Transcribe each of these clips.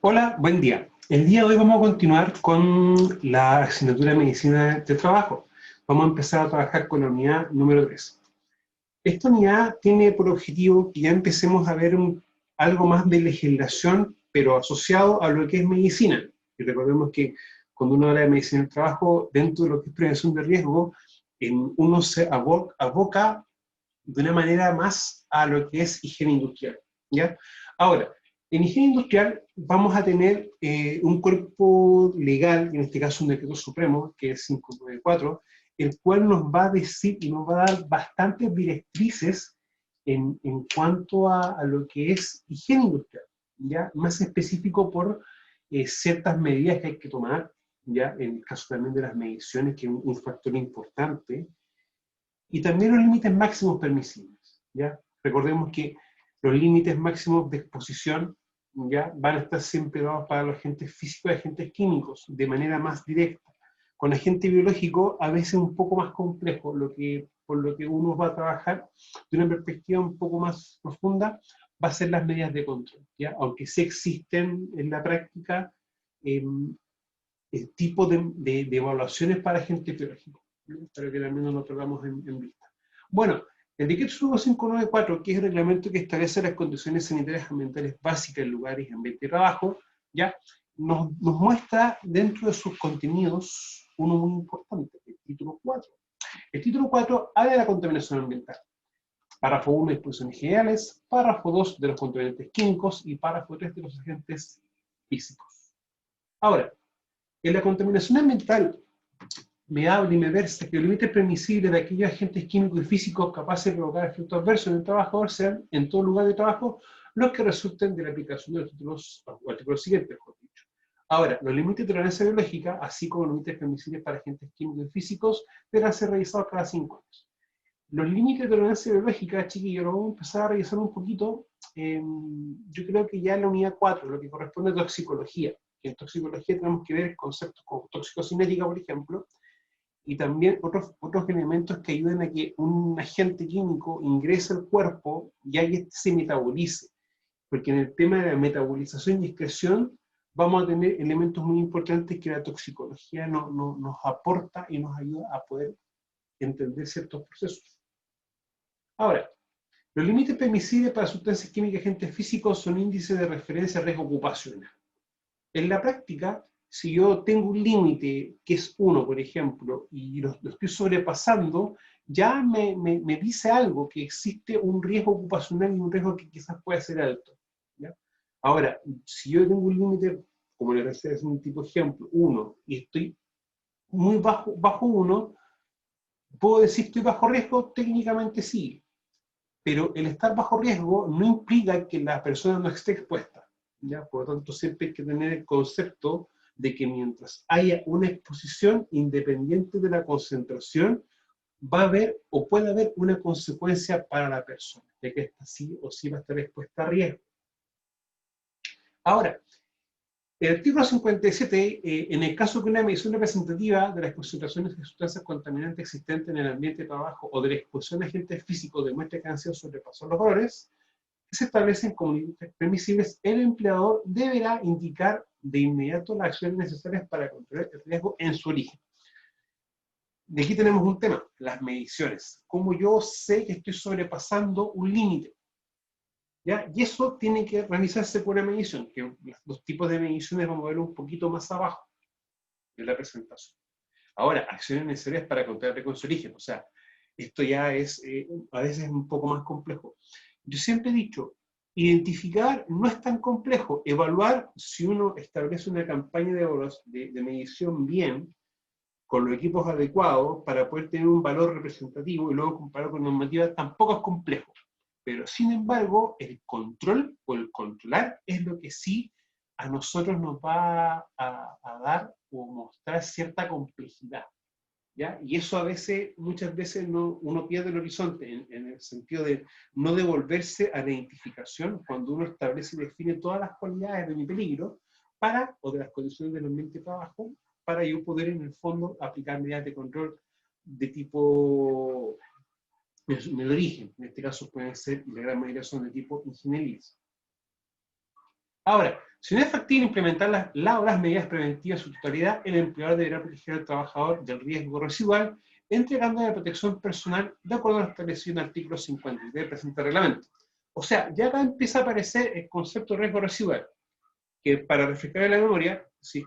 Hola, buen día. El día de hoy vamos a continuar con la asignatura de Medicina de Trabajo. Vamos a empezar a trabajar con la unidad número 3. Esta unidad tiene por objetivo que ya empecemos a ver algo más de legislación, pero asociado a lo que es medicina. Y recordemos que cuando uno habla de medicina del trabajo, dentro de lo que es prevención de riesgo, uno se aboca de una manera más a lo que es higiene industrial, ¿ya? Ahora, en higiene industrial vamos a tener un cuerpo legal, en este caso un decreto supremo, que es 594, el cual nos va a decir y nos va a dar bastantes directrices en cuanto a lo que es higiene industrial, ¿ya? Más específico por ciertas medidas que hay que tomar, ¿ya? En el caso también de las mediciones, que es un factor importante, y también los límites máximos permisibles, ¿ya? Recordemos que los límites máximos de exposición, ¿ya? Van a estar siempre dados para los agentes físicos y agentes químicos, de manera más directa. Con agente biológico, a veces un poco más complejo, por lo que uno va a trabajar de una perspectiva un poco más profunda, va a ser las medidas de control, ¿ya? Aunque sí existen en la práctica eh, el tipo de evaluaciones para agentes biológicos, ¿no? Para que al menos lo tengamos en vista. Bueno, el decreto 594, que es el reglamento que establece las condiciones sanitarias ambientales básicas en lugares y ambiente de trabajo, ¿ya? Nos muestra dentro de sus contenidos uno muy importante, el título 4. El título 4 habla de la contaminación ambiental. Párrafo 1, disposiciones generales. Párrafo 2, de los contaminantes químicos. Y párrafo 3, de los agentes físicos. Ahora, en la contaminación ambiental me habla y me versa que los límites permisibles de aquellos agentes químicos y físicos capaces de provocar efectos adversos en el trabajador sean, en todo lugar de trabajo, los que resulten de la aplicación de los títulos, o artículos siguientes, mejor dicho. Ahora, los límites de tolerancia biológica, así como los límites permisibles para agentes químicos y físicos, deberán ser revisados cada 5 años. Los límites de tolerancia biológica, chiquillos, lo vamos a empezar a revisar un poquito. Yo creo que ya en la unidad 4, lo que corresponde a toxicología, que en toxicología tenemos que ver conceptos como toxicocinética, por ejemplo, y también otros elementos que ayudan a que un agente químico ingrese al cuerpo y ahí este se metabolice. Porque en el tema de la metabolización y excreción vamos a tener elementos muy importantes que la toxicología nos aporta y nos ayuda a poder entender ciertos procesos. Ahora, los límites permisibles para sustancias químicas y agentes físicos son índices de referencia a riesgo ocupacional. En la práctica, si yo tengo un límite que es 1, por ejemplo, y lo estoy sobrepasando, ya me dice algo, que existe un riesgo ocupacional y un riesgo que quizás pueda ser alto, ¿ya? Ahora, si yo tengo un límite, como les decía, es un tipo de ejemplo, 1, y estoy muy bajo 1, ¿puedo decir que estoy bajo riesgo? Técnicamente sí, pero el estar bajo riesgo no implica que la persona no esté expuesta, ¿ya? Por lo tanto, siempre hay que tener el concepto de que mientras haya una exposición independiente de la concentración, va a haber o puede haber una consecuencia para la persona, de que esta sí o sí va a estar expuesta a riesgo. Ahora, el artículo 57, en el caso que una medición representativa de las concentraciones de sustancias contaminantes existentes en el ambiente de trabajo o de la exposición de agentes físicos demuestre que han sido sobrepasados los valores que se establecen como límites permisibles, el empleador deberá indicar de inmediato las acciones necesarias para controlar el riesgo en su origen. De aquí tenemos un tema, las mediciones. ¿Cómo yo sé que estoy sobrepasando un límite? ¿Ya? Y eso tiene que realizarse por una medición, que los tipos de mediciones vamos a ver un poquito más abajo de la presentación. Ahora, acciones necesarias para controlar con su origen. O sea, esto ya es a veces un poco más complejo. Yo siempre he dicho, identificar no es tan complejo. Evaluar, si uno establece una campaña de medición bien, con los equipos adecuados, para poder tener un valor representativo y luego compararlo con normativa, tampoco es complejo. Pero sin embargo, el control o el controlar es lo que sí a nosotros nos va a dar o mostrar cierta complejidad, ¿ya? Y eso a veces, muchas veces uno pierde el horizonte en el sentido de no devolverse a la identificación cuando uno establece y define todas las cualidades de mi peligro o de las condiciones del ambiente de trabajo, para yo poder en el fondo aplicar medidas de control de tipo en el origen. En este caso pueden ser, y la gran mayoría son de tipo ingeniería. Ahora, Si no es factible implementar las medidas preventivas en su totalidad, el empleador deberá proteger al trabajador del riesgo residual, entregando la protección personal de acuerdo a lo establecido en el artículo 53 del presente reglamento. O sea, ya acá empieza a aparecer el concepto de riesgo residual, que para refrescar en la memoria, si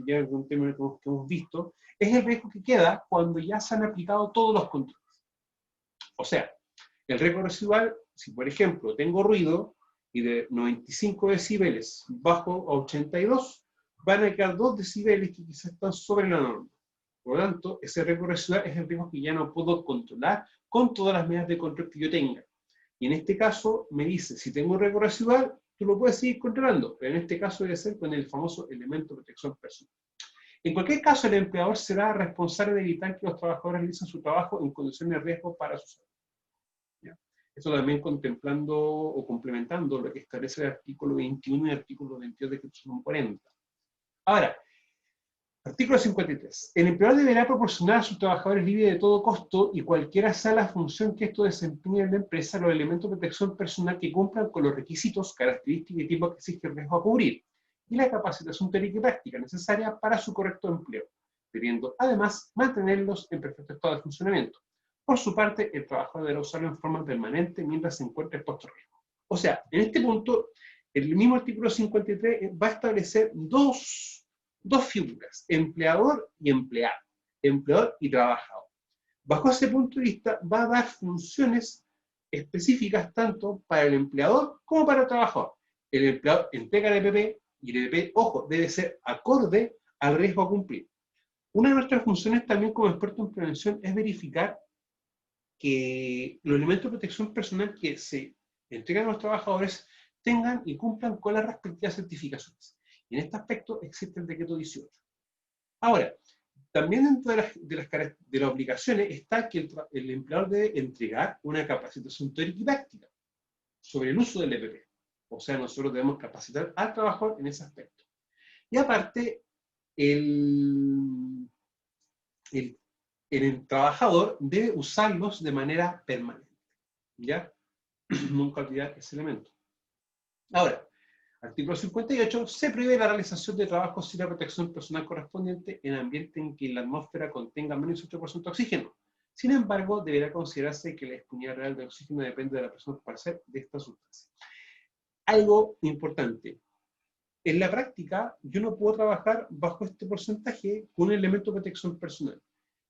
ya es un término que hemos visto, es el riesgo que queda cuando ya se han aplicado todos los controles. O sea, el riesgo residual, si por ejemplo tengo ruido y de 95 decibeles bajo a 82, van a quedar 2 decibeles que quizás están sobre la norma. Por lo tanto, ese riesgo residual es el riesgo que ya no puedo controlar con todas las medidas de control que yo tenga. Y en este caso me dice, si tengo un riesgo residual, tú lo puedes seguir controlando, pero en este caso debe ser con el famoso elemento de protección personal. En cualquier caso, el empleador será responsable de evitar que los trabajadores realicen su trabajo en condiciones de riesgo para su salud. ¿Ya? Esto también contemplando o complementando lo que establece el artículo 21 y el artículo 22 de Constitución 40. Ahora, artículo 53. El empleador deberá proporcionar a sus trabajadores libres de todo costo y cualquiera sea la función que esto desempeñe en la empresa los elementos de protección personal que cumplan con los requisitos, características y tipos que exige el riesgo a cubrir y la capacitación teórica y práctica necesaria para su correcto empleo, debiendo además mantenerlos en perfecto estado de funcionamiento. Por su parte, el trabajador deberá usarlo en forma permanente mientras se encuentre expuesto a riesgo. O sea, en este punto, el mismo artículo 53 va a establecer dos figuras, empleador y empleado, empleador y trabajador. Bajo ese punto de vista, va a dar funciones específicas tanto para el empleador como para el trabajador. El empleador entrega el EPP y el EPP, ojo, debe ser acorde al riesgo a cumplir. Una de nuestras funciones también como experto en prevención es verificar que los elementos de protección personal que se entregan a los trabajadores tengan y cumplan con las respectivas certificaciones. Y en este aspecto existe el decreto 18. Ahora, también dentro de las obligaciones está que el empleador debe entregar una capacitación teórica y práctica sobre el uso del EPP. O sea, nosotros debemos capacitar al trabajador en ese aspecto. Y aparte, el trabajador debe usarlos de manera permanente. ¿Ya? Nunca olvidar ese elemento. Ahora, artículo 58, se prohíbe la realización de trabajos sin la protección personal correspondiente en ambiente en que la atmósfera contenga menos de 8% de oxígeno. Sin embargo, deberá considerarse que la disponibilidad real de oxígeno depende de la presión parcial de esta sustancia. Algo importante. En la práctica, yo no puedo trabajar bajo este porcentaje con un elemento de protección personal.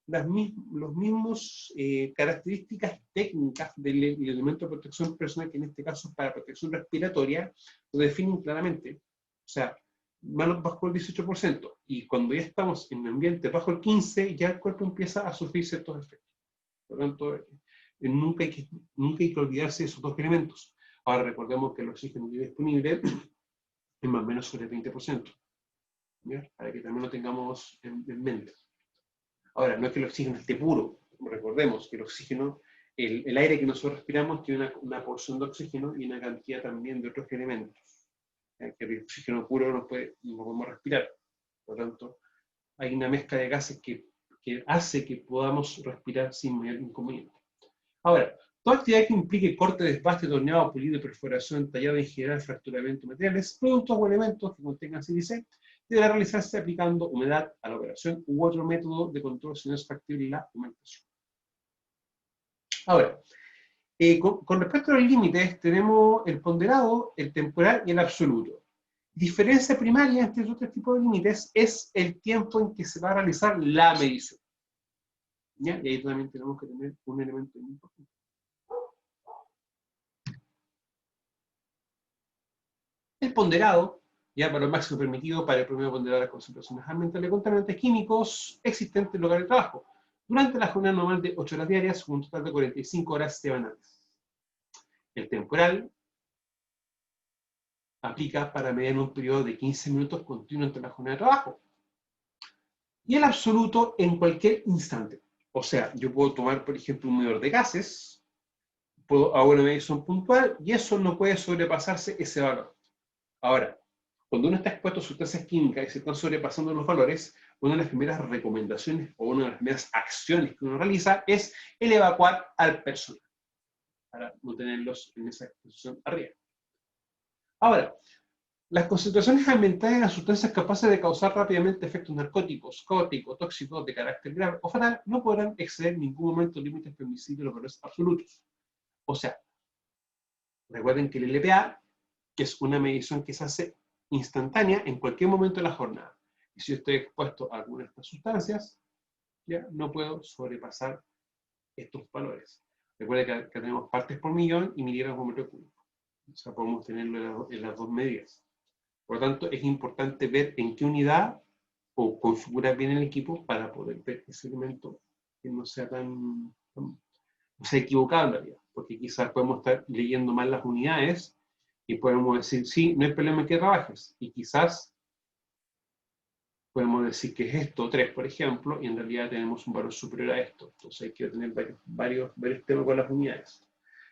Las mismas características técnicas del elemento de protección personal, que en este caso es para protección respiratoria, lo definen claramente. O sea, manos bajo el 18%, y cuando ya estamos en un ambiente bajo el 15%, ya el cuerpo empieza a sufrir ciertos efectos. Por lo tanto, nunca hay que olvidarse de esos dos elementos. Ahora recordemos que el oxígeno disponible es más o menos sobre el 20%, ¿ya? Para que también lo tengamos en mente. Ahora, no es que el oxígeno esté puro, recordemos que el oxígeno, el aire que nosotros respiramos tiene una porción de oxígeno y una cantidad también de otros elementos. Que el oxígeno puro no podemos respirar. Por lo tanto, hay una mezcla de gases que hace que podamos respirar sin mayor inconveniente. Ahora, toda actividad que implique corte, desbaste, torneado, pulido, perforación, tallado en general, fracturamiento de materiales, productos o elementos que contengan sílice, deberá realizarse aplicando humedad a la operación u otro método de control si no es factible la aumentación. Ahora, con respecto a los límites, tenemos el ponderado, el temporal y el absoluto. Diferencia primaria entre estos tres tipos de límites es el tiempo en que se va a realizar la medición. ¿Ya? Y ahí también tenemos que tener un elemento muy importante. El ponderado, ya para lo máximo permitido para el promedio ponderado de las concentraciones ambientales de contaminantes químicos existentes en el lugar de trabajo, durante la jornada normal de 8 horas diarias, con un total de 45 horas semanales. El temporal aplica para medir en un periodo de 15 minutos continuo entre la jornada de trabajo. Y el absoluto en cualquier instante. O sea, yo puedo tomar, por ejemplo, un medidor de gases, hago una medición puntual y eso no puede sobrepasarse ese valor. Ahora, cuando uno está expuesto a sustancias químicas y se están sobrepasando los valores, una de las primeras recomendaciones o una de las primeras acciones que uno realiza es el evacuar al personal para no tenerlos en esa exposición arriba. Ahora, Las concentraciones ambientales de las sustancias capaces de causar rápidamente efectos narcóticos, caóticos, tóxicos de carácter grave o fatal no podrán exceder en ningún momento límites permisibles de los valores absolutos. O sea, recuerden que el LPA es una medición que se hace instantánea en cualquier momento de la jornada. Y si estoy expuesto a alguna de estas sustancias, ya no puedo sobrepasar estos valores. Recuerden que tenemos partes por millón y miligramos por metro cúbico. O sea, podemos tenerlo en las dos medidas. Por lo tanto, es importante ver en qué unidad o configurar bien el equipo para poder ver ese elemento que no sea no sea equivocado en realidad, porque quizás podemos estar leyendo mal las unidades y podemos decir, sí, no hay problema que trabajes, y quizás podemos decir que es esto, 3 por ejemplo, y en realidad tenemos un valor superior a esto, entonces hay que tener varios temas con las unidades.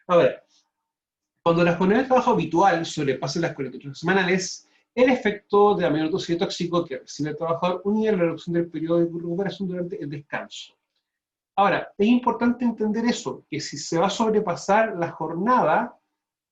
Ahora, cuando la jornada de trabajo habitual sobrepasa las 48 horas semanales, el efecto de la aminotoxina tóxico que recibe el trabajador unida a la reducción del periodo de recuperación durante el descanso. Ahora, es importante entender eso, que si se va a sobrepasar la jornada,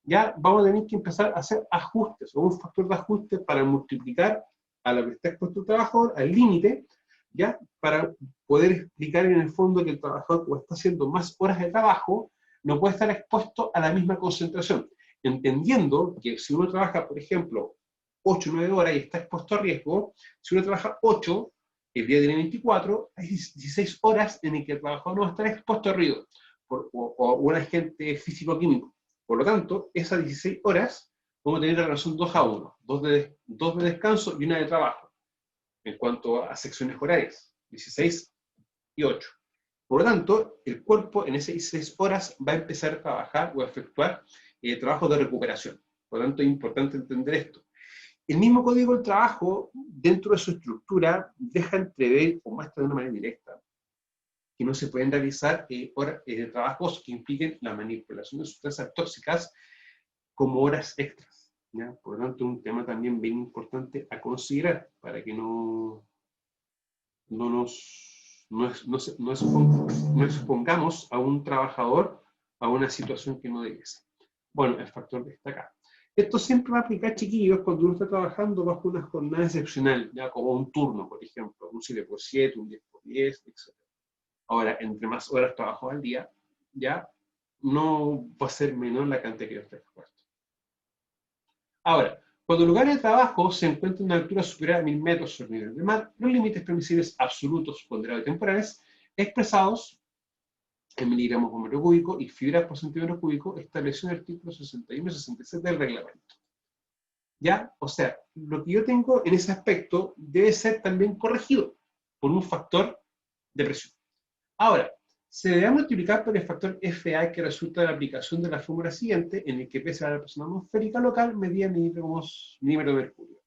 ya vamos a tener que empezar a hacer ajustes, o un factor de ajuste para multiplicar a lo que está expuesto el trabajador, al límite, ya, para poder explicar en el fondo que el trabajador, como está haciendo más horas de trabajo, no puede estar expuesto a la misma concentración, entendiendo que si uno trabaja, por ejemplo, 8 o 9 horas y está expuesto a riesgo, si uno trabaja 8, el día tiene 24, hay 16 horas en el que el trabajador no va a estar expuesto a ruido, o un agente físico-químico. Por lo tanto, esas 16 horas vamos a tener la relación 2-1, 2 de descanso y 1 de trabajo, en cuanto a secciones horarias, 16 y 8. Por lo tanto, el cuerpo en esas 16 horas va a empezar a trabajar o a efectuar trabajos de recuperación. Por lo tanto, es importante entender esto. El mismo código del trabajo, dentro de su estructura, deja entrever o muestra de una manera directa que no se pueden realizar trabajos que impliquen la manipulación de sustancias tóxicas como horas extras, ¿ya? Por lo tanto, un tema también bien importante a considerar para que no expongamos a un trabajador a una situación que no debe ser. Bueno, el factor destacar. Esto siempre va a aplicar, chiquillos, cuando uno está trabajando bajo una jornada excepcional, ya como un turno, por ejemplo, un 7x7, un 10x10, etc. Ahora, entre más horas trabajo al día, ya no va a ser menor la cantidad que yo esté expuesto. Ahora, cuando el lugar de trabajo se encuentra en una altura superior a 1000 metros sobre el nivel del mar, los límites permisibles absolutos, ponderados y temporales, expresados en miligramos por metro cúbico y fibras por centímetro cúbico, establecido en el artículo 61 y 67 del reglamento. ¿Ya? O sea, lo que yo tengo en ese aspecto debe ser también corregido por un factor de presión. Ahora, se debe multiplicar por el factor FA que resulta de la aplicación de la fórmula siguiente, en el que pese a la presión atmosférica local medida milímetros de mercurio.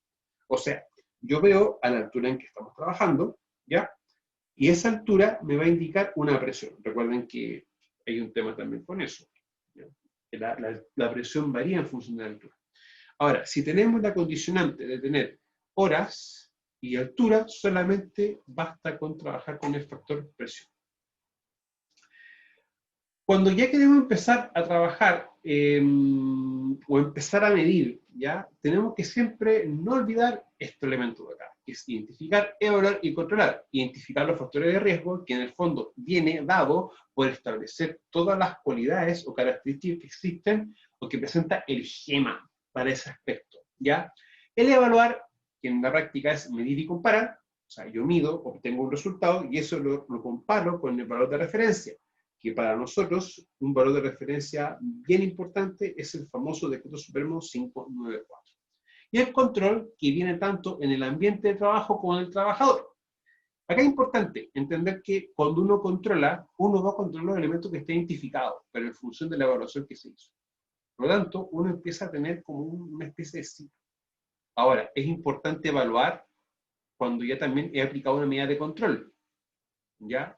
O sea, yo veo a la altura en que estamos trabajando, ¿ya? Y esa altura me va a indicar una presión. Recuerden que hay un tema también con eso, ¿ya? La presión varía en función de la altura. Ahora, si tenemos la condicionante de tener horas y altura, solamente basta con trabajar con el factor presión. Cuando ya queremos empezar a trabajar o empezar a medir, ¿ya? Tenemos que siempre no olvidar este elemento de acá, que es identificar, evaluar y controlar. Identificar los factores de riesgo, que en el fondo viene dado por establecer todas las cualidades o características que existen o que presenta el GEMA para ese aspecto, ¿ya? El evaluar, que en la práctica es medir y comparar, o sea, yo mido, obtengo un resultado y eso lo comparo con el valor de referencia, que para nosotros un valor de referencia bien importante es el famoso decreto supremo 594. Y el control que viene tanto en el ambiente de trabajo como en el trabajador. Acá es importante entender que cuando uno controla, uno va a controlar los elementos que estén identificados, pero en función de la evaluación que se hizo. Por lo tanto, uno empieza a tener como una especie de ciclo. Ahora, es importante evaluar cuando ya también he aplicado una medida de control. ¿Ya?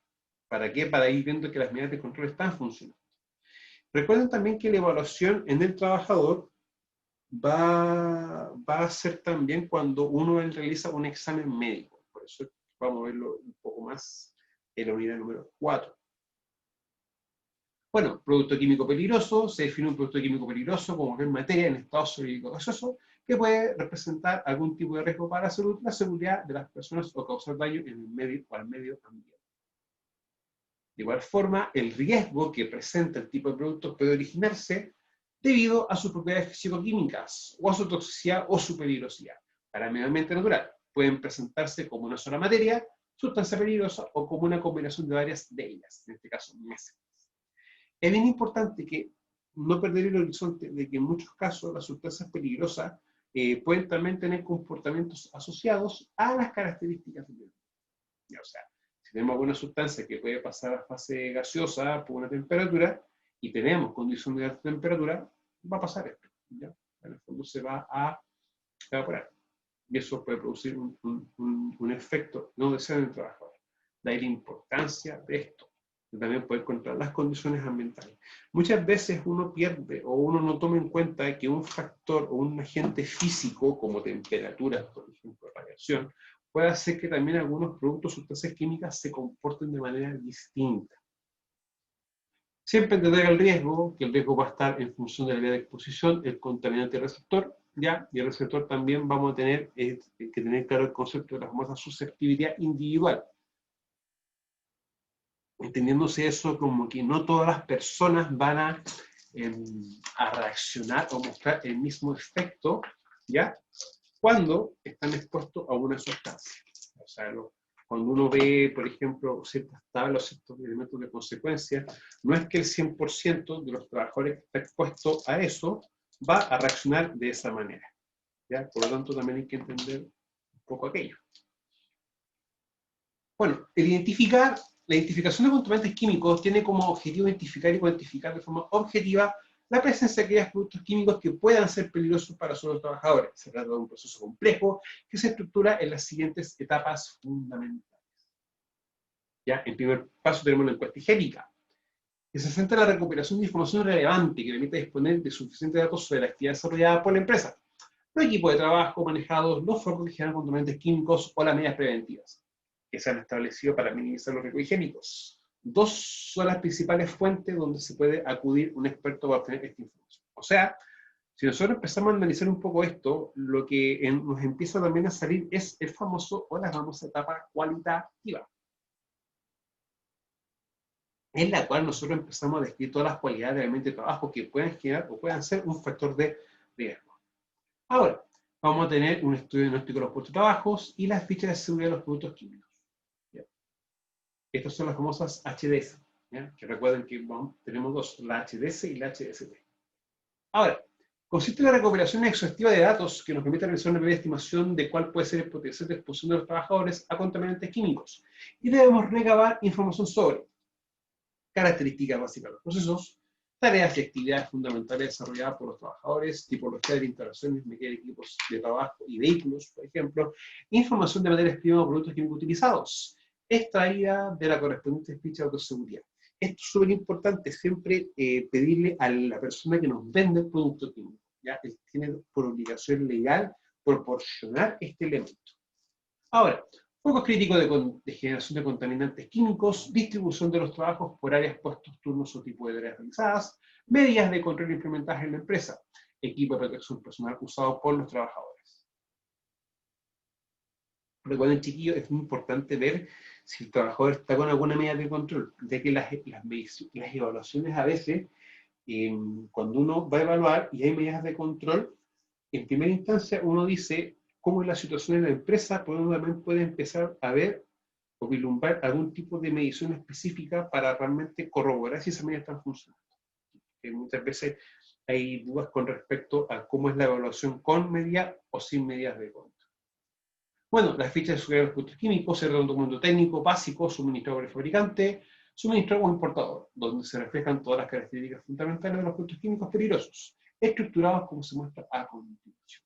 ¿Para qué? Para ir viendo que las medidas de control están funcionando. Recuerden también que la evaluación en el trabajador va a ser también cuando uno realiza un examen médico. Por eso vamos a verlo un poco más en la unidad número 4. Bueno, producto químico peligroso, se define un producto químico peligroso como que en materia en estado sólido gaseoso, que puede representar algún tipo de riesgo para la salud, la seguridad de las personas o causar daño en el medio o al medio ambiente. De igual forma, el riesgo que presenta el tipo de producto puede originarse debido a sus propiedades físico-químicas, o a su toxicidad o su peligrosidad. Para el medio ambiente natural, pueden presentarse como una sola materia, sustancia peligrosa, o como una combinación de varias de ellas, en este caso, mezclas. Es bien importante que no perder el horizonte de que en muchos casos las sustancias peligrosas pueden también tener comportamientos asociados a las características del medio. O sea, si tenemos alguna sustancia que puede pasar a fase gaseosa por una temperatura y tenemos condición de alta temperatura, va a pasar esto. ¿Ya? En el fondo se va a evaporar. Y eso puede producir un efecto no deseado en el trabajador. De ahí la importancia de esto. También poder controlar las condiciones ambientales. Muchas veces uno pierde o uno no toma en cuenta que un factor o un agente físico, como temperatura, por ejemplo, radiación, puede hacer que también algunos productos o sustancias químicas se comporten de manera distinta. Siempre entender el riesgo, que el riesgo va a estar en función de la vía de exposición, el contaminante receptor, ¿ya? Y el receptor también vamos a tener que tener claro el concepto de la famosa susceptibilidad individual. Entendiéndose eso como que no todas las personas van a reaccionar o mostrar el mismo efecto, ¿ya? Cuando están expuestos a una sustancia. O sea, cuando uno ve, por ejemplo, ciertas tablas, ciertos elementos de consecuencia, no es que el 100% de los trabajadores que está expuesto a eso va a reaccionar de esa manera, ¿ya? Por lo tanto, también hay que entender un poco aquello. Bueno, la identificación de contaminantes químicos tiene como objetivo identificar y cuantificar de forma objetiva la presencia de aquellos productos químicos que puedan ser peligrosos para los trabajadores. Se trata de un proceso complejo que se estructura en las siguientes etapas fundamentales. ¿Ya? En primer paso tenemos la encuesta higiénica, que se centra en la recuperación de información relevante que permite disponer de suficientes datos sobre la actividad desarrollada por la empresa, los equipos de trabajo manejados, los focos que generan contaminantes químicos o las medidas preventivas que se han establecido para minimizar los riesgos higiénicos. Dos son las principales fuentes donde se puede acudir un experto para obtener esta información. O sea, si nosotros empezamos a analizar un poco esto, lo que nos empieza también a salir es el famoso o la famosa etapa cualitativa, en la cual nosotros empezamos a describir todas las cualidades del ambiente de trabajo que puedan generar o puedan ser un factor de riesgo. Ahora, vamos a tener un estudio diagnóstico de los puestos de trabajo y las fichas de seguridad de los productos químicos. Estas son las famosas HDS, ¿ya? Que recuerden que tenemos dos, la HDS y la HDST. Ahora, consiste en la recuperación exhaustiva de datos que nos permite realizar una breve estimación de cuál puede ser el potencial de exposición de los trabajadores a contaminantes químicos. Y debemos recabar información sobre características básicas de los procesos, tareas y actividades fundamentales desarrolladas por los trabajadores, tipología de instalaciones, medida de equipos de trabajo y vehículos, por ejemplo, información de materias primas o productos químicos utilizados, extraída de la correspondiente ficha de autoseguridad. Esto es súper importante, siempre pedirle a la persona que nos vende el producto químico, ¿ya? Él tiene por obligación legal proporcionar este elemento. Ahora, focos críticos de generación de contaminantes químicos, distribución de los trabajos por áreas, puestos, turnos o tipo de tareas realizadas, medidas de control implementadas en la empresa, equipo de protección personal usado por los trabajadores. Recuerden, chiquillos, es muy importante ver si el trabajador está con alguna medida de control, ya que las evaluaciones a veces, cuando uno va a evaluar y hay medidas de control, en primera instancia uno dice cómo es la situación en la empresa, pero uno también puede empezar a ver o vislumbrar algún tipo de medición específica para realmente corroborar si esas medidas están funcionando. Que muchas veces hay dudas con respecto a cómo es la evaluación con medidas o sin medidas de control. Bueno, las fichas de seguridad de los productos químicos se trata de un documento técnico básico suministrado por el fabricante, suministrado o importador, donde se reflejan todas las características fundamentales de los productos químicos peligrosos, estructurados como se muestra a continuación.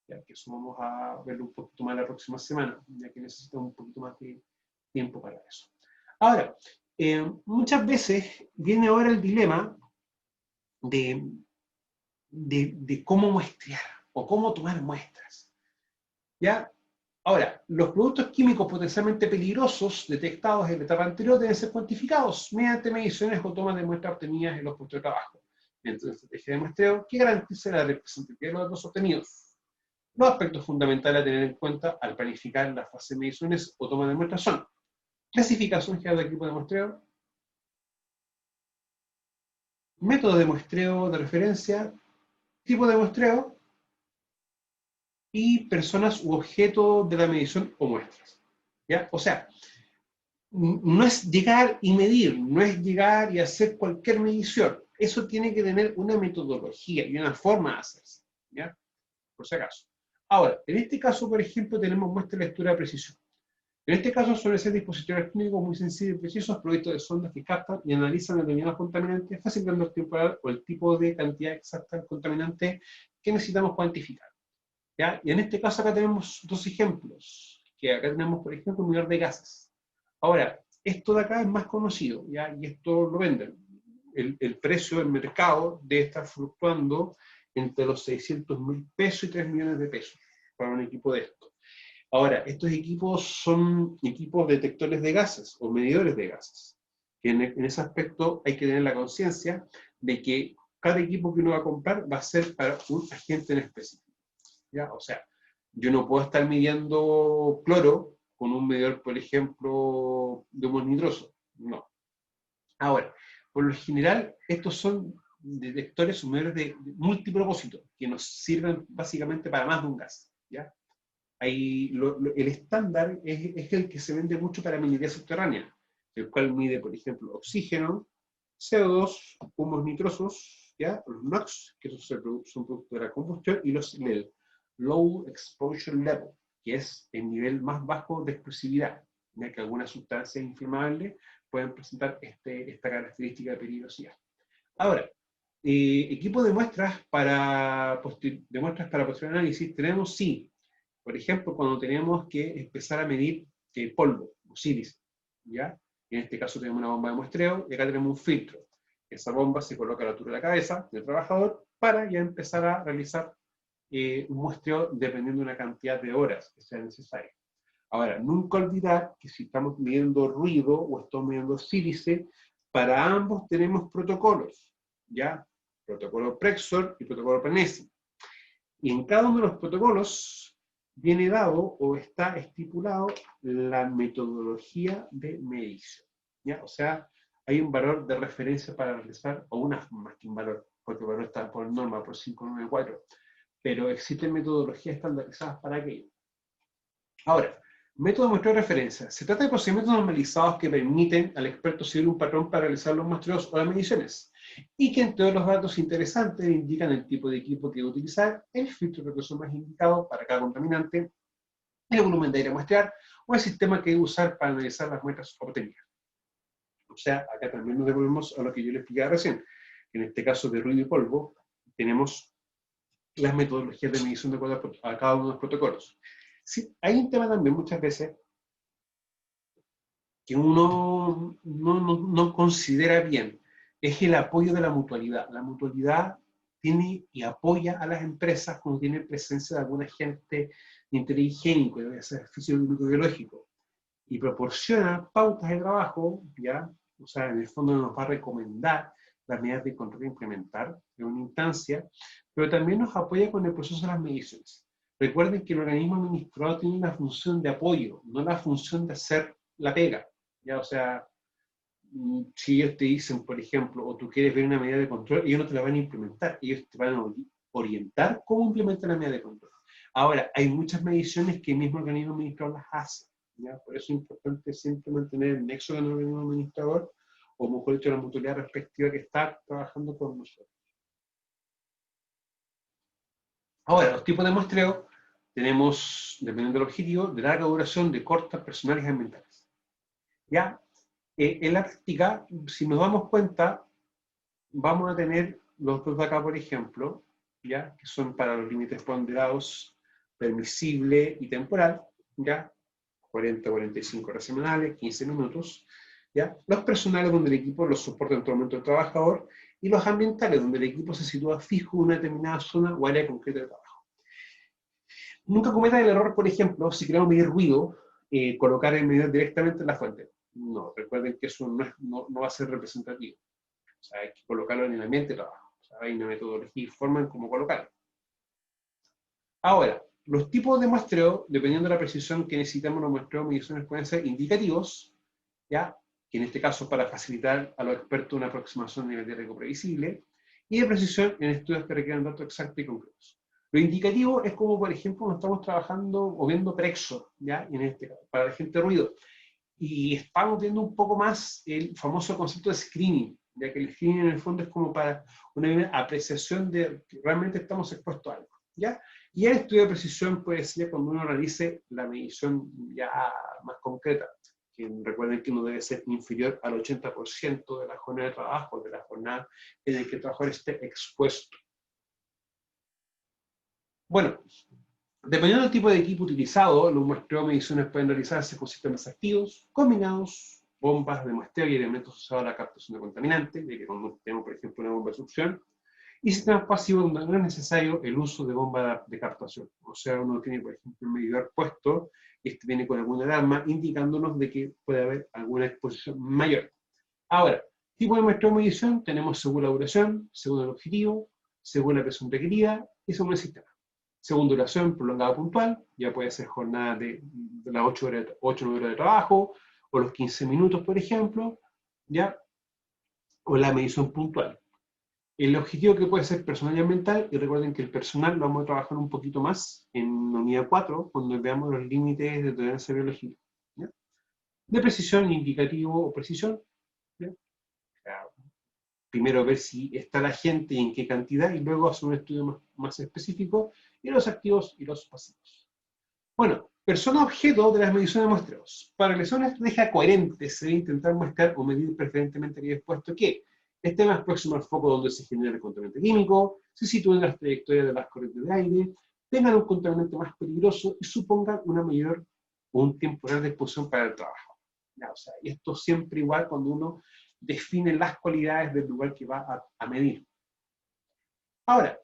Ya que eso vamos a verlo un poquito más la próxima semana, ya que necesitamos un poquito más de tiempo para eso. Ahora, muchas veces viene ahora el dilema de cómo muestrear o cómo tomar muestras. ¿Ya? Ahora, los productos químicos potencialmente peligrosos detectados en la etapa anterior deben ser cuantificados mediante mediciones o tomas de muestras obtenidas en los puestos de trabajo. dentro de la estrategia de muestreo que garantice la representatividad de los datos obtenidos. Los aspectos fundamentales a tener en cuenta al planificar la fase de mediciones o toma de muestras son clasificación general de equipo de muestreo, método de muestreo de referencia, tipo de muestreo y personas u objeto de la medición o muestras. ¿Ya? O sea, no es llegar y medir, no es llegar y hacer cualquier medición. Eso tiene que tener una metodología y una forma de hacerse. ¿Ya? Por si acaso. Ahora, en este caso, por ejemplo, tenemos muestra de lectura de precisión. En este caso suelen ser dispositivos electrónicos muy sencillos y precisos, provistos de sondas que captan y analizan determinados contaminantes, facilitando el temporal o el tipo de cantidad exacta de contaminante que necesitamos cuantificar. ¿Ya? Y en este caso acá tenemos dos ejemplos, que acá tenemos, por ejemplo, un medidor de gases. Ahora, esto de acá es más conocido, ¿ya? Y esto lo venden. El precio del mercado debe estar fluctuando entre los 600.000 pesos y 3 millones de pesos para un equipo de esto. Ahora, estos equipos son equipos detectores de gases o medidores de gases. Que en ese aspecto hay que tener la conciencia de que cada equipo que uno va a comprar va a ser para un agente en específico. ¿Ya? O sea, yo no puedo estar midiendo cloro con un medidor, por ejemplo, de humos nitroso. No. Ahora, por lo general, estos son detectores o medidores de multipropósito, que nos sirven básicamente para más de un gas. ¿Ya? Ahí, el estándar es el que se vende mucho para minería subterránea, el cual mide, por ejemplo, oxígeno, CO2, humos nitrosos, ¿ya? Los NOx, que son productos de la combustión, y los LEL, Low Exposure Level, que es el nivel más bajo de explosividad, ya que algunas sustancias inflamables pueden presentar esta característica de peligrosidad. Ahora, equipo de muestras para posterior análisis tenemos, sí, por ejemplo, cuando tenemos que empezar a medir polvo, o sílice, ¿ya? En este caso tenemos una bomba de muestreo y acá tenemos un filtro. Esa bomba se coloca a la altura de la cabeza del trabajador para ya empezar a realizar un muestreo dependiendo de una cantidad de horas que sea necesaria. Ahora, nunca olvidar que si estamos midiendo ruido o estamos midiendo sílice, para ambos tenemos protocolos, ¿ya? Protocolo Prexor y protocolo Prenesi. Y en cada uno de los protocolos viene dado o está estipulado la metodología de medición, ¿ya? O sea, hay un valor de referencia para realizar, o una más que un valor, porque el valor está por norma, por 594, pero existen metodologías estandarizadas para aquello. Ahora, método de muestreo de referencia. Se trata de procedimientos normalizados que permiten al experto seguir un patrón para realizar los muestreos o las mediciones, y que entre los datos interesantes indican el tipo de equipo que debe utilizar, el filtro de recursos más indicado para cada contaminante, el volumen de aire a muestrear, o el sistema que debe usar para analizar las muestras obtenidas. O sea, acá también nos devolvemos a lo que yo les explicaba recién. En este caso de ruido y polvo, tenemos las metodologías de medición de acuerdo a cada uno de los protocolos. Sí, hay un tema también muchas veces que uno no considera bien, es el apoyo de la mutualidad. La mutualidad tiene y apoya a las empresas cuando tiene presencia de algún agente de interés higiénico, de físico biológico, y proporciona pautas de trabajo, ¿ya? O sea, en el fondo nos va a recomendar las medidas de control a implementar en una instancia, pero también nos apoya con el proceso de las mediciones. Recuerden que el organismo administrador tiene una función de apoyo, no la función de hacer la pega. ¿Ya? O sea, si ellos te dicen, por ejemplo, o tú quieres ver una medida de control, ellos no te la van a implementar, ellos te van a orientar cómo implementar la medida de control. Ahora, hay muchas mediciones que el mismo organismo administrador las hace. ¿Ya? Por eso es importante siempre mantener el nexo con el organismo administrador, o mejor dicho, la mutualidad respectiva que está trabajando con nosotros. Ahora, los tipos de muestreo tenemos, dependiendo del objetivo, de larga duración, de cortas, personales y ambientales. ¿Ya? En la práctica, si nos damos cuenta, vamos a tener los dos de acá, por ejemplo, ¿ya? Que son para los límites ponderados, permisible y temporal, ¿ya? 40-45 horas semanales, 15 minutos, ¿ya? Los personales, donde el equipo los soporta en todo momento el trabajador, y los ambientales, donde el equipo se sitúa fijo en una determinada zona o área concreta de trabajo. Nunca cometan el error, por ejemplo, si queremos medir ruido, colocar el medidor directamente en la fuente. No, recuerden que eso no va a ser representativo. O sea, hay que colocarlo en el ambiente de trabajo. O Hay una metodología y forma en cómo colocarlo. Ahora, los tipos de muestreo, dependiendo de la precisión que necesitamos, los muestreos mediciones pueden ser indicativos, ¿ya? Que en este caso para facilitar a los expertos una aproximación de nivel de riesgo previsible, y de precisión en estudios que requieren datos exactos y concretos. Lo indicativo es como, por ejemplo, cuando estamos trabajando o viendo Prexor, ¿ya? En este caso, para la gente de ruido. Y estamos viendo un poco más el famoso concepto de screening, ya que el screening en el fondo es como para una apreciación de que realmente estamos expuestos a algo, ¿ya? Y el estudio de precisión puede ser cuando uno realice la medición ya más concreta, que recuerden que no debe ser inferior al 80% de la jornada de trabajo, de la jornada en la que el trabajador esté expuesto. Bueno, dependiendo del tipo de equipo utilizado, los muestreos de mediciones pueden realizarse con sistemas activos, combinados, bombas de muestreo y elementos usados a la captación de contaminantes, de que cuando tenemos, por ejemplo, una bomba de succión, y sistemas pasivos donde no es necesario el uso de bomba de captación. O sea, uno tiene, por ejemplo, un medidor puesto, y este viene con alguna alarma indicándonos de que puede haber alguna exposición mayor. Ahora, tipo de muestreo de medición, tenemos según la duración, según el objetivo, según la presión requerida y según el sistema. Según duración, prolongada puntual, ya puede ser jornada de las 8 horas de trabajo, o los 15 minutos, por ejemplo, ¿ya? O la medición puntual. El objetivo que puede ser personal y ambiental, y recuerden que el personal lo vamos a trabajar un poquito más en unidad 4, cuando veamos los límites de tolerancia biológica. ¿Ya? De precisión, indicativo o precisión. ¿Ya? Primero ver si está la gente y en qué cantidad, y luego hacer un estudio más específico, y los activos y los pasivos. Bueno, persona objeto de las mediciones de muestreos. Para realizar una estrategia coherente, se debe intentar muestrar o medir preferentemente aquello expuesto que esté más próximo al foco donde se genera el contaminante químico, se sitúen en las trayectorias de las corrientes de aire, tengan un contaminante más peligroso y supongan una mayor o un temporal de exposición para el trabajo. Ya, o sea, y esto siempre igual cuando uno define las cualidades del lugar que va a medir. Ahora,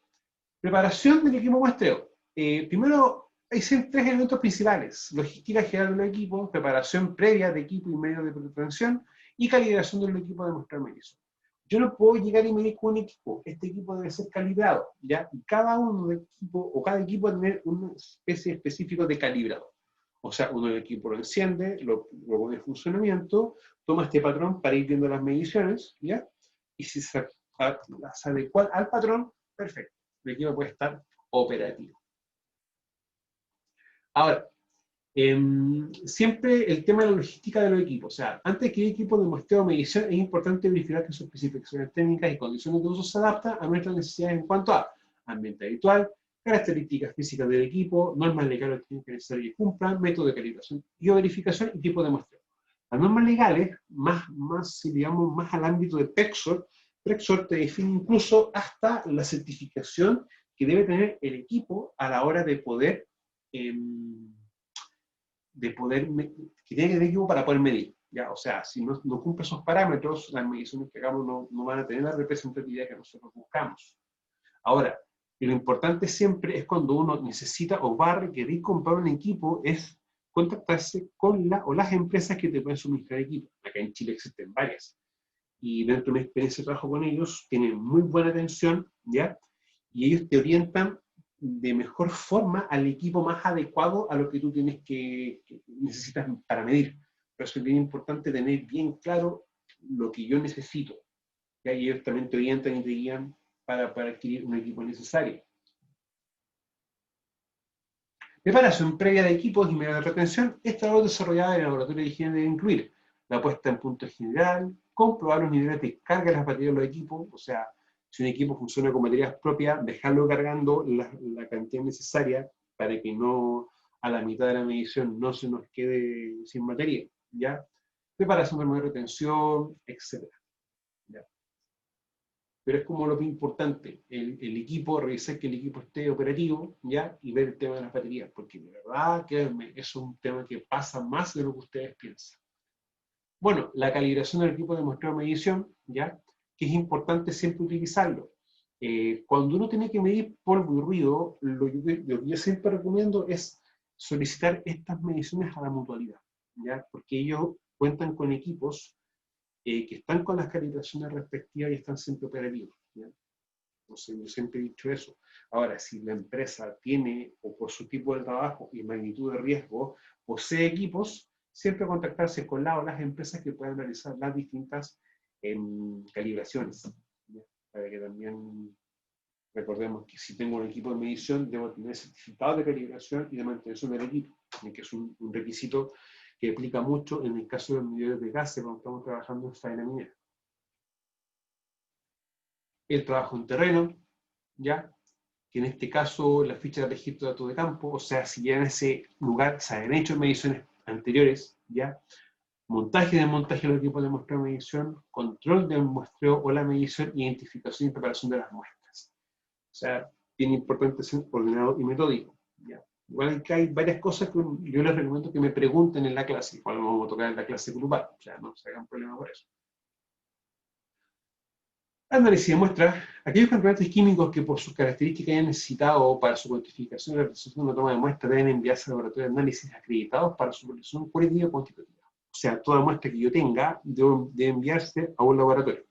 preparación del equipo muestreo. Primero, hay tres elementos principales: logística general del equipo, preparación previa de equipo y medios de prevención, y calibración del equipo de muestreo de medición. Yo no puedo llegar y medir con un equipo, este equipo debe ser calibrado, ¿ya? Y cada uno del equipo, o cada equipo va a tener una especie específica de calibrado. O sea, uno del equipo lo enciende, lo pone en funcionamiento, toma este patrón para ir viendo las mediciones, ¿ya? Y si se adecua al patrón, perfecto, el equipo puede estar operativo. Ahora, siempre el tema de la logística de los equipos. O sea, antes que el equipo de muestreo o medición, es importante verificar que sus especificaciones técnicas y condiciones de uso se adaptan a nuestras necesidades en cuanto a ambiente habitual, características físicas del equipo, normas legales que necesariamente cumplan, método de calibración y verificación y tipo de muestreo. Las normas legales, digamos, más al ámbito de Prexor te define incluso hasta la certificación que debe tener el equipo a la hora de poder que tiene que tener equipo para poder medir. ¿Ya? O sea, si no cumple esos parámetros, las mediciones que hagamos no van a tener la representatividad que nosotros buscamos. Ahora, lo importante siempre es cuando uno necesita o va a requerir comprar un equipo, es contactarse con las empresas que te pueden suministrar equipo. Acá en Chile existen varias. Y dentro de mi experiencia de trabajo con ellos, tienen muy buena atención, ¿ya? Y ellos te orientan de mejor forma al equipo más adecuado a lo que tú que necesitas para medir. Por eso es bien importante tener bien claro lo que yo necesito. ¿Ya? Y ellos también te orientan y te guían para adquirir un equipo necesario. Preparación previa de equipos y medios de retención. Esta labor desarrollada en el laboratorio de higiene debe incluir la puesta en punto general, comprobar los niveles de carga de las baterías de los equipos, o sea, si un equipo funciona con baterías propias, dejarlo cargando la cantidad necesaria para que no a la mitad de la medición no se nos quede sin batería, ¿ya? Preparación de medio de retención, etc. ¿Ya? Pero es como lo que es importante, el equipo, revisar que el equipo esté operativo, ¿ya? Y ver el tema de las baterías, porque de verdad, créanme, es un tema que pasa más de lo que ustedes piensan. Bueno, la calibración del equipo de muestreo de medición, ¿ya? Que es importante siempre utilizarlo. Cuando uno tiene que medir polvo y ruido, lo que yo siempre recomiendo es solicitar estas mediciones a la mutualidad, ¿ya? Porque ellos cuentan con equipos que están con las calibraciones respectivas y están siempre operativos, ¿ya? Entonces, yo siempre he dicho eso. Ahora, si la empresa tiene, o por su tipo de trabajo y magnitud de riesgo, posee equipos, siempre contactarse con la o las empresas que puedan realizar las distintas calibraciones. ¿Ya? Para que también recordemos que si tengo un equipo de medición, debo tener certificado de calibración y de mantención del equipo, que es un requisito que aplica mucho en el caso de los medidores de gases cuando estamos trabajando en faena minera. El trabajo en terreno, ¿ya? Que en este caso la ficha de registro de datos de campo, o sea, si ya en ese lugar se han hecho mediciones anteriores, ¿ya? Montaje y desmontaje del equipo de muestreo y medición, control del muestreo o la medición, identificación y preparación de las muestras. O sea, tiene importante ser ordenado y metódico, ¿ya? Igual que hay varias cosas que yo les recomiendo que me pregunten en la clase, igual vamos a tocar en la clase grupal, o sea, no se hagan problema por eso. Análisis de muestras. Aquellos componentes químicos que por sus características hayan necesitado para su cuantificación y realización de una toma de muestra deben enviarse a laboratorios de análisis acreditados para su producción cualitativa y cuantitativa. O sea, toda muestra que yo tenga debe enviarse a un laboratorio.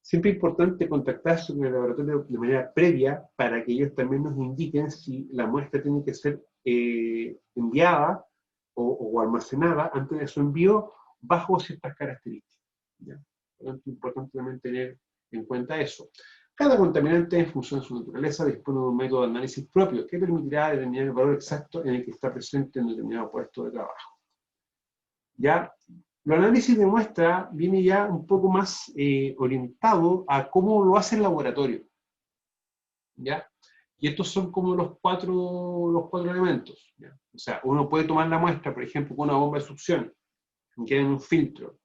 Siempre es importante contactarse con el laboratorio de manera previa para que ellos también nos indiquen si la muestra tiene que ser enviada o almacenada antes de su envío bajo ciertas características. ¿Ya? Por lo tanto, es importante también tener en cuenta eso. Cada contaminante, en función de su naturaleza, dispone de un método de análisis propio que permitirá determinar el valor exacto en el que está presente en determinado puesto de trabajo. ¿Ya? El análisis de muestra viene ya un poco más orientado a cómo lo hace el laboratorio. ¿Ya? Y estos son como los cuatro elementos. ¿Ya? O sea, uno puede tomar la muestra, por ejemplo, con una bomba de succión, que en un filtro,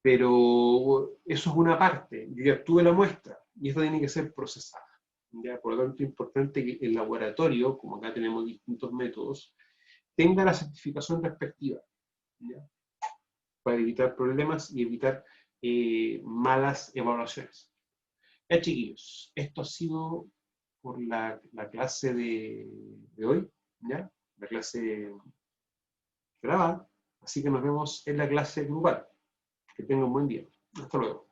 pero eso es una parte. Yo ya obtuve la muestra y esto tiene que ser procesada. ¿Ya? Por lo tanto, es importante que el laboratorio, como acá tenemos distintos métodos, tenga la certificación respectiva. ¿Ya? Para evitar problemas y evitar malas evaluaciones. Ya, chiquillos, esto ha sido por la clase de hoy, ¿ya? La clase grabada, así que nos vemos en la clase grupal. Que tengan un buen día. Hasta luego.